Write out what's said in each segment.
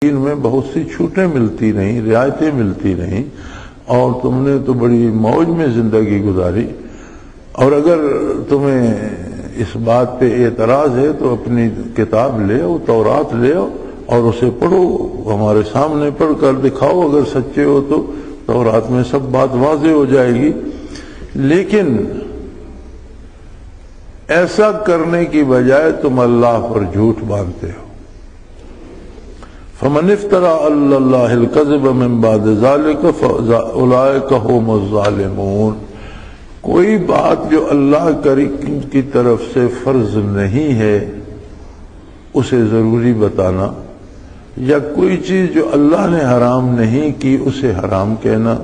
دین میں بہت سی چھوٹیں ملتی نہیں، رعایتیں ملتی نہیں، اور تم نے تو بڑی موج میں زندگی گزاری، اور اگر تمہیں اس بات پہ اعتراض ہے تو اپنی کتاب لے آؤ، تورات لے آؤ اور اسے پڑھو، ہمارے سامنے پڑھ کر دکھاؤ، اگر سچے ہو تو تورات میں سب بات واضح ہو جائے گی۔ لیکن ایسا کرنے کی بجائے تم اللہ پر جھوٹ باندھتے ہو۔ فمن افترى علی اللہ الکذب من بعد ذلک فاولئک هم الظالمون۔ کوئی بات جو اللہ کی طرف سے فرض نہیں ہے اسے ضروری بتانا، یا کوئی چیز جو اللہ نے حرام نہیں کی اسے حرام کہنا،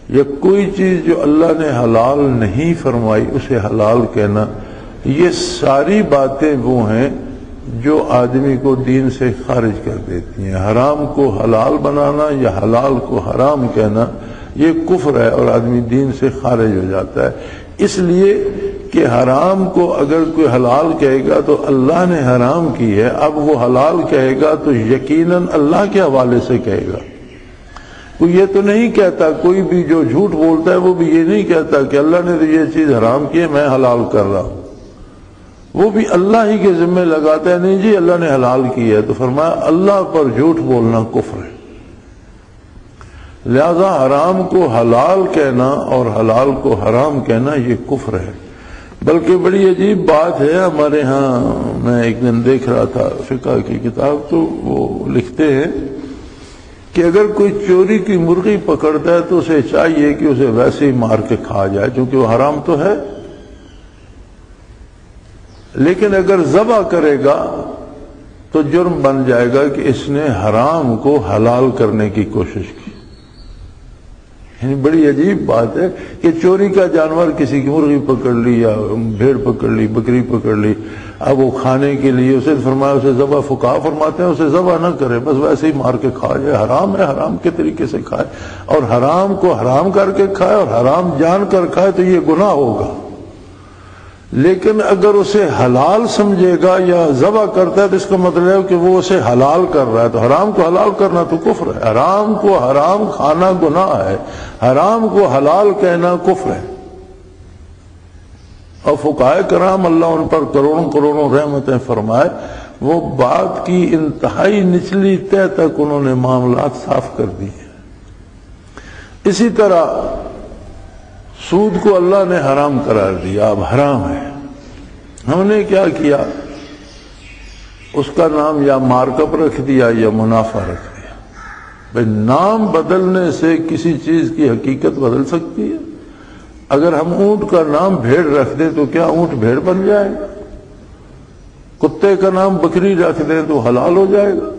یا کوئی چیز جو اللہ نے حلال نہیں فرمائی اسے حلال کہنا، یہ ساری باتیں وہ ہیں جو آدمی کو دین سے خارج کر دیتی ہیں۔ حرام کو حلال بنانا یا حلال کو حرام کہنا یہ کفر ہے اور آدمی دین سے خارج ہو جاتا ہے، اس لیے کہ حرام کو اگر کوئی حلال کہے گا تو اللہ نے حرام کی ہے، اب وہ حلال کہے گا تو یقیناً اللہ کے حوالے سے کہے گا۔ کوئی یہ تو نہیں کہتا، کوئی بھی جو جھوٹ بولتا ہے وہ بھی یہ نہیں کہتا کہ اللہ نے تو یہ چیز حرام کی ہے میں حلال کر رہا ہوں، وہ بھی اللہ ہی کے ذمہ لگاتا ہے، نہیں جی اللہ نے حلال کی ہے۔ تو فرمایا اللہ پر جھوٹ بولنا کفر ہے، لہذا حرام کو حلال کہنا اور حلال کو حرام کہنا یہ کفر ہے۔ بلکہ بڑی عجیب بات ہے، ہمارے ہاں میں ایک دن دیکھ رہا تھا فقہ کی کتاب، تو وہ لکھتے ہیں کہ اگر کوئی چوری کی مرغی پکڑتا ہے تو اسے چاہیے کہ اسے ویسے ہی مار کے کھا جائے کیونکہ وہ حرام تو ہے، لیکن اگر ذبح کرے گا تو جرم بن جائے گا کہ اس نے حرام کو حلال کرنے کی کوشش کی۔ یعنی بڑی عجیب بات ہے کہ چوری کا جانور کسی کی مرغی پکڑ لی یا بھیڑ پکڑ لی، بکری پکڑ لی، اب وہ کھانے کے لیے اسے فرمایا اسے ذبح، فقہا فرماتے ہیں اسے ذبح نہ کرے، بس ویسے ہی مار کے کھا جائے، حرام ہے، حرام کے طریقے سے کھائے، اور حرام کو حرام کر کے کھائے اور حرام جان کر کھائے تو یہ گناہ ہوگا۔ لیکن اگر اسے حلال سمجھے گا یا ذبح کرتا ہے تو اس کا مطلب ہے کہ وہ اسے حلال کر رہا ہے، تو حرام کو حلال کرنا تو کفر ہے، حرام کو حرام کھانا گناہ ہے، حرام کو حلال کہنا کفر ہے۔ اور فقہائے کرام اللہ ان پر کروڑوں کروڑوں رحمتیں فرمائے، وہ بات کی انتہائی نچلی تہ تک انہوں نے معاملات صاف کر دی ہیں۔ اسی طرح سود کو اللہ نے حرام قرار دیا، اب حرام ہے، ہم نے کیا کیا، اس کا نام یا مارک اپ رکھ دیا یا منافع رکھ دیا۔ بھئی نام بدلنے سے کسی چیز کی حقیقت بدل سکتی ہے؟ اگر ہم اونٹ کا نام بھیڑ رکھ دیں تو کیا اونٹ بھیڑ بن جائے گا؟ کتے کا نام بکری رکھ دیں تو حلال ہو جائے گا؟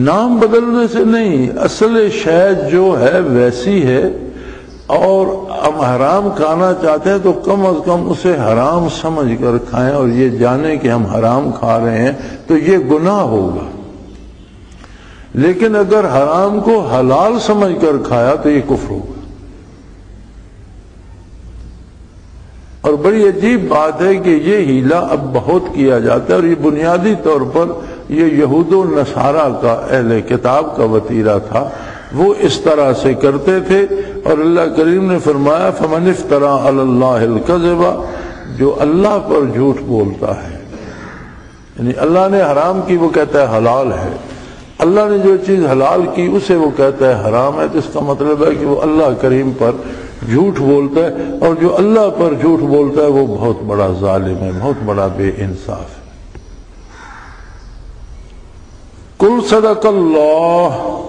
نام بدلنے سے نہیں، اصل شے جو ہے ویسی ہے، اور ہم حرام کھانا چاہتے ہیں تو کم از کم اسے حرام سمجھ کر کھائیں اور یہ جانیں کہ ہم حرام کھا رہے ہیں تو یہ گناہ ہوگا۔ لیکن اگر حرام کو حلال سمجھ کر کھایا تو یہ کفر ہوگا۔ اور بڑی عجیب بات ہے کہ یہ ہیلا اب بہت کیا جاتا ہے، اور یہ بنیادی طور پر یہ یہود و نصارہ کا، اہل کتاب کا وتیرہ تھا، وہ اس طرح سے کرتے تھے۔ اور اللہ کریم نے فرمایا فمن افترى علی اللہ الکذب، جو اللہ پر جھوٹ بولتا ہے، یعنی اللہ نے حرام کی وہ کہتا ہے حلال ہے، اللہ نے جو چیز حلال کی اسے وہ کہتا ہے حرام ہے، تو اس کا مطلب ہے کہ وہ اللہ کریم پر جھوٹ بولتا ہے، اور جو اللہ پر جھوٹ بولتا ہے وہ بہت بڑا ظالم ہے، بہت بڑا بے انصاف ہے۔ قل صدق اللہ،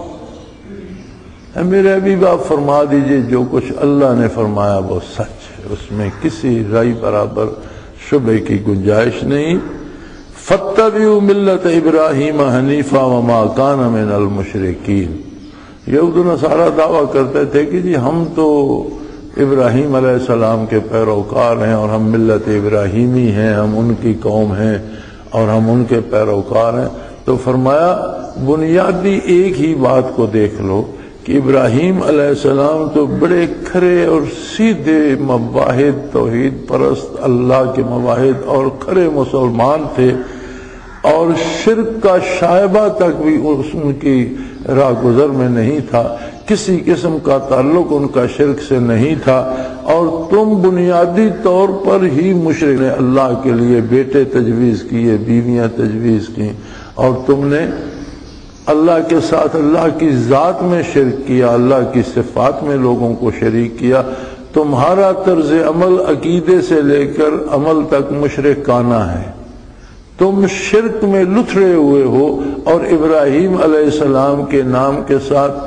میرے حبیب آپ فرما دیجئے جو کچھ اللہ نے فرمایا وہ سچ ہے، اس میں کسی رائے برابر شبہ کی گنجائش نہیں۔ فاتبعوا ملت ابراہیم حنیفا وما کان من المشرکین۔ یہود و نصارہ دعویٰ کرتے تھے کہ جی ہم تو ابراہیم علیہ السلام کے پیروکار ہیں اور ہم ملت ابراہیمی ہیں، ہم ان کی قوم ہیں اور ہم ان کے پیروکار ہیں۔ تو فرمایا بنیادی ایک ہی بات کو دیکھ لو کہ ابراہیم علیہ السلام تو بڑے کھرے اور سیدھے مواحد، توحید پرست، اللہ کے مواحد اور کھرے مسلمان تھے، اور شرک کا شائبہ تک بھی ان کی راہ گزر میں نہیں تھا، کسی قسم کا تعلق ان کا شرک سے نہیں تھا، اور تم بنیادی طور پر ہی مشرک نے اللہ کے لیے بیٹے تجویز کیے، بیویاں تجویز کی، اور تم نے اللہ کے ساتھ اللہ کی ذات میں شرک کیا، اللہ کی صفات میں لوگوں کو شریک کیا۔ تمہارا طرز عمل عقیدے سے لے کر عمل تک مشرکانہ ہے، تم شرک میں لتھڑے ہوئے ہو، اور ابراہیم علیہ السلام کے نام کے ساتھ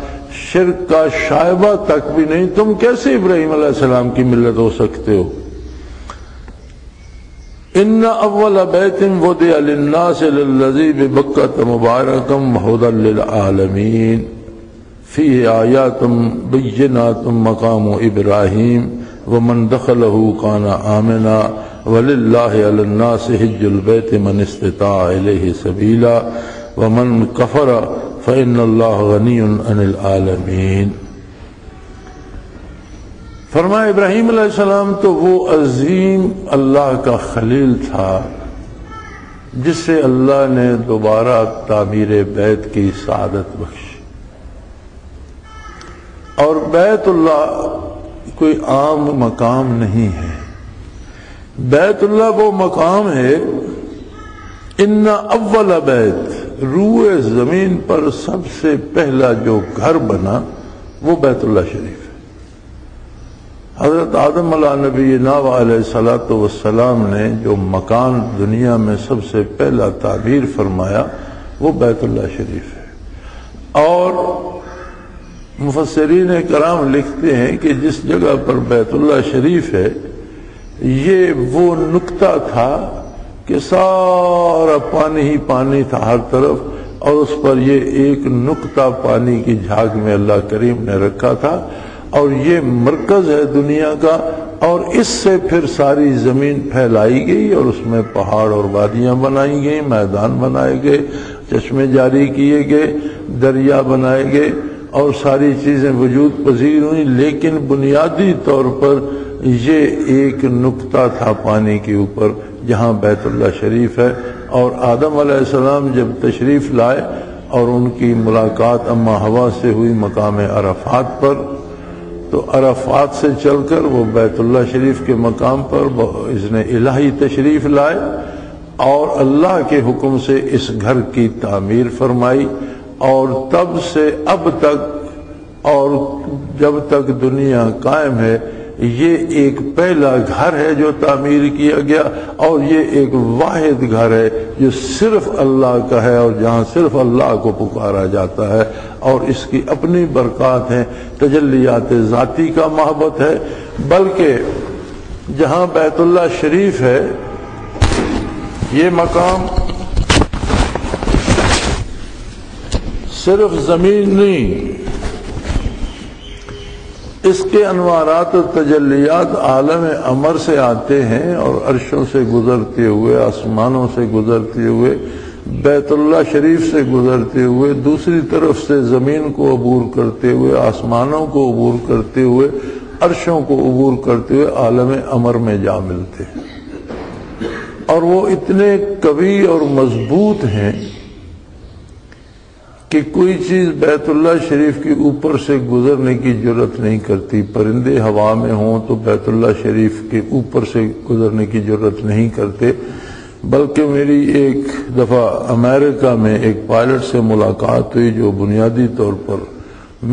شرک کا شائبہ تک بھی نہیں۔ تم کیسے ابراہیم علیہ السلام کی ملت ہو سکتے ہو؟ ان اول بیت وضع للناس للذی ببکۃ مبارکا وہدی للعالمین فیہ آیات بینات مقام ابراہیم ومن دخلہ کان آمنا وللہ علی الناس حج البیت من استطاع الیہ سبیلا ومن کفر فإن اللہ غنی عن العالمین۔ فرمایا ابراہیم علیہ السلام تو وہ عظیم اللہ کا خلیل تھا جس سے اللہ نے دوبارہ تعمیر بیت کی سعادت بخشی، اور بیت اللہ کوئی عام مقام نہیں ہے، بیت اللہ وہ مقام ہے، ان اول بیت، روئے زمین پر سب سے پہلا جو گھر بنا وہ بیت اللہ شریف ہے۔ حضرت آدم علیہ نبینا علیہ الصلوۃ والسلام نے جو مکان دنیا میں سب سے پہلا تعبیر فرمایا وہ بیت اللہ شریف ہے، اور مفسرین کرام لکھتے ہیں کہ جس جگہ پر بیت اللہ شریف ہے یہ وہ نقطہ تھا کہ سارا پانی ہی پانی تھا ہر طرف، اور اس پر یہ ایک نقطہ پانی کی جھاگ میں اللہ کریم نے رکھا تھا، اور یہ مرکز ہے دنیا کا، اور اس سے پھر ساری زمین پھیلائی گئی اور اس میں پہاڑ اور وادیاں بنائی گئی، میدان بنائے گئے، چشمے جاری کیے گئے، دریا بنائے گئے، اور ساری چیزیں وجود پذیر ہوئیں، لیکن بنیادی طور پر یہ ایک نقطہ تھا پانی کے اوپر جہاں بیت اللہ شریف ہے۔ اور آدم علیہ السلام جب تشریف لائے اور ان کی ملاقات اما ہوا سے ہوئی مقام عرفات پر، تو عرفات سے چل کر وہ بیت اللہ شریف کے مقام پر اذن الہی تشریف لائے، اور اللہ کے حکم سے اس گھر کی تعمیر فرمائی، اور تب سے اب تک اور جب تک دنیا قائم ہے یہ ایک پہلا گھر ہے جو تعمیر کیا گیا، اور یہ ایک واحد گھر ہے جو صرف اللہ کا ہے اور جہاں صرف اللہ کو پکارا جاتا ہے، اور اس کی اپنی برکات ہیں، تجلیات ذاتی کا محبت ہے۔ بلکہ جہاں بیت اللہ شریف ہے یہ مقام صرف زمین نہیں، اس کے انوارات و تجلیات عالم امر سے آتے ہیں، اور عرشوں سے گزرتے ہوئے، آسمانوں سے گزرتے ہوئے، بیت اللہ شریف سے گزرتے ہوئے، دوسری طرف سے زمین کو عبور کرتے ہوئے، آسمانوں کو عبور کرتے ہوئے، عرشوں کو عبور کرتے ہوئے عالم امر میں جا ملتے ہیں، اور وہ اتنے قوی اور مضبوط ہیں کہ کوئی چیز بیت اللہ شریف کے اوپر سے گزرنے کی جرت نہیں کرتی۔ پرندے ہوا میں ہوں تو بیت اللہ شریف کے اوپر سے گزرنے کی جرت نہیں کرتے۔ بلکہ میری ایک دفعہ امریکہ میں ایک پائلٹ سے ملاقات ہوئی جو بنیادی طور پر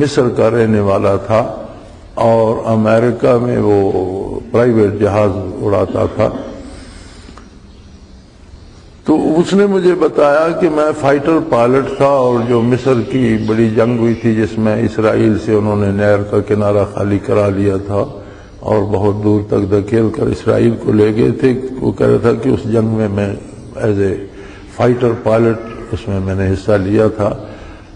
مصر کا رہنے والا تھا، اور امریکہ میں وہ پرائیویٹ جہاز اڑاتا تھا۔ تو اس نے مجھے بتایا کہ میں فائٹر پائلٹ تھا، اور جو مصر کی بڑی جنگ ہوئی تھی جس میں اسرائیل سے انہوں نے نہر کا کنارہ خالی کرا لیا تھا اور بہت دور تک دھکیل کر اسرائیل کو لے گئے تھے، وہ کہہ رہا تھا کہ اس جنگ میں ایز اے فائٹر پائلٹ اس میں نے حصہ لیا تھا۔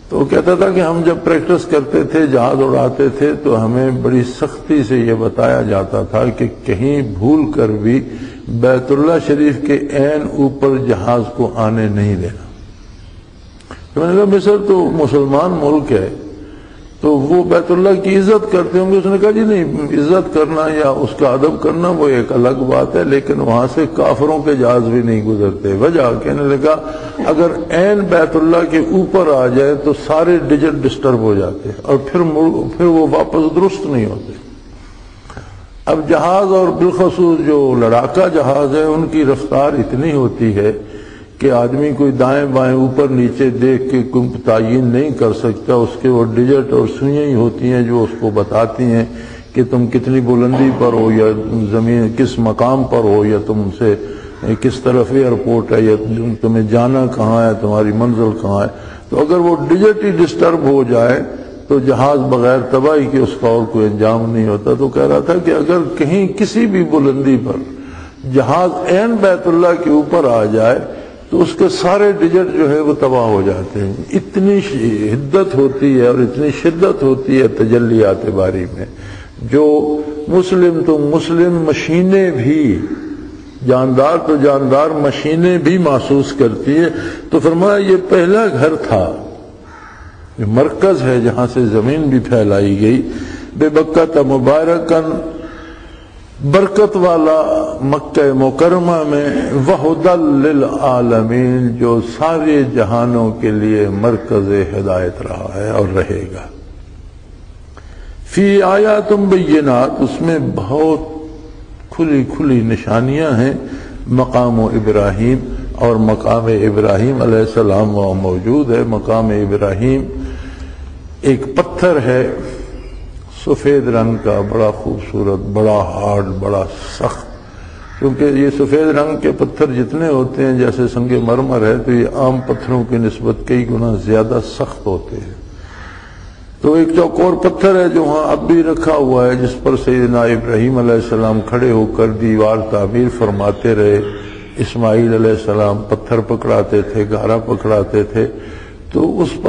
تو وہ کہتا تھا کہ ہم جب پریکٹس کرتے تھے، جہاز اڑاتے تھے، تو ہمیں بڑی سختی سے یہ بتایا جاتا تھا کہ کہیں بھول کر بھی بیت اللہ شریف کے عین اوپر جہاز کو آنے نہیں دینا۔ تو میں نے کہا مصر تو مسلمان ملک ہے، تو وہ بیت اللہ کی عزت کرتے ہوں گے. اس نے کہا جی نہیں، عزت کرنا یا اس کا ادب کرنا وہ ایک الگ بات ہے، لیکن وہاں سے کافروں کے جہاز بھی نہیں گزرتے. وجہ کہنے لگا اگر عین بیت اللہ کے اوپر آ جائے تو سارے ڈیجٹ ڈسٹرب ہو جاتے اور پھر وہ واپس درست نہیں ہوتے. اب جہاز اور بالخصوص جو لڑاکا جہاز ہے ان کی رفتار اتنی ہوتی ہے کہ آدمی کوئی دائیں بائیں اوپر نیچے دیکھ کے کوئی تعین نہیں کر سکتا. اس کے وہ ڈیجٹ اور سوئیاں ہی ہوتی ہیں جو اس کو بتاتی ہیں کہ تم کتنی بلندی پر ہو یا زمین کس مقام پر ہو، یا تم سے کس طرف ایئرپورٹ ہے، یا تمہیں جانا کہاں ہے، تمہاری منزل کہاں ہے. تو اگر وہ ڈیجٹ ہی ڈسٹرب ہو جائے تو جہاز بغیر تباہی کے اس کا اور کوئی انجام نہیں ہوتا. تو کہہ رہا تھا کہ اگر کہیں کسی بھی بلندی پر جہاز عین بیت اللہ کے اوپر آ جائے تو اس کے سارے ڈیجٹ جو ہے وہ تباہ ہو جاتے ہیں. اتنی حدت ہوتی ہے اور اتنی شدت ہوتی ہے تجلیات باری میں، جو مسلم تو مسلم مشینیں بھی، جاندار تو جاندار مشینیں بھی محسوس کرتی ہیں. تو فرمایا یہ پہلا گھر تھا، یہ مرکز ہے جہاں سے زمین بھی پھیلائی گئی. بے بکت مبارکن، برکت والا مکہ مکرمہ میں، وہدل للعالمین، جو سارے جہانوں کے لیے مرکز ہدایت رہا ہے اور رہے گا. فی آیات بینات، اس میں بہت کھلی کھلی نشانیاں ہیں. مقام ابراہیم، اور مقام ابراہیم علیہ السلام وہاں موجود ہے. مقام ابراہیم ایک پتھر ہے سفید رنگ کا، بڑا خوبصورت، بڑا ہارڈ، بڑا سخت. کیونکہ یہ سفید رنگ کے پتھر جتنے ہوتے ہیں جیسے سنگ مرمر ہے تو یہ عام پتھروں کی نسبت کئی گنا زیادہ سخت ہوتے ہیں. تو ایک چوکور پتھر ہے جو وہاں اب بھی رکھا ہوا ہے، جس پر سیدنا ابراہیم علیہ السلام کھڑے ہو کر دیوار تعمیر فرماتے رہے. اسماعیل علیہ السلام پتھر پکڑاتے تھے، گارا پکڑاتے تھے. تو اس پر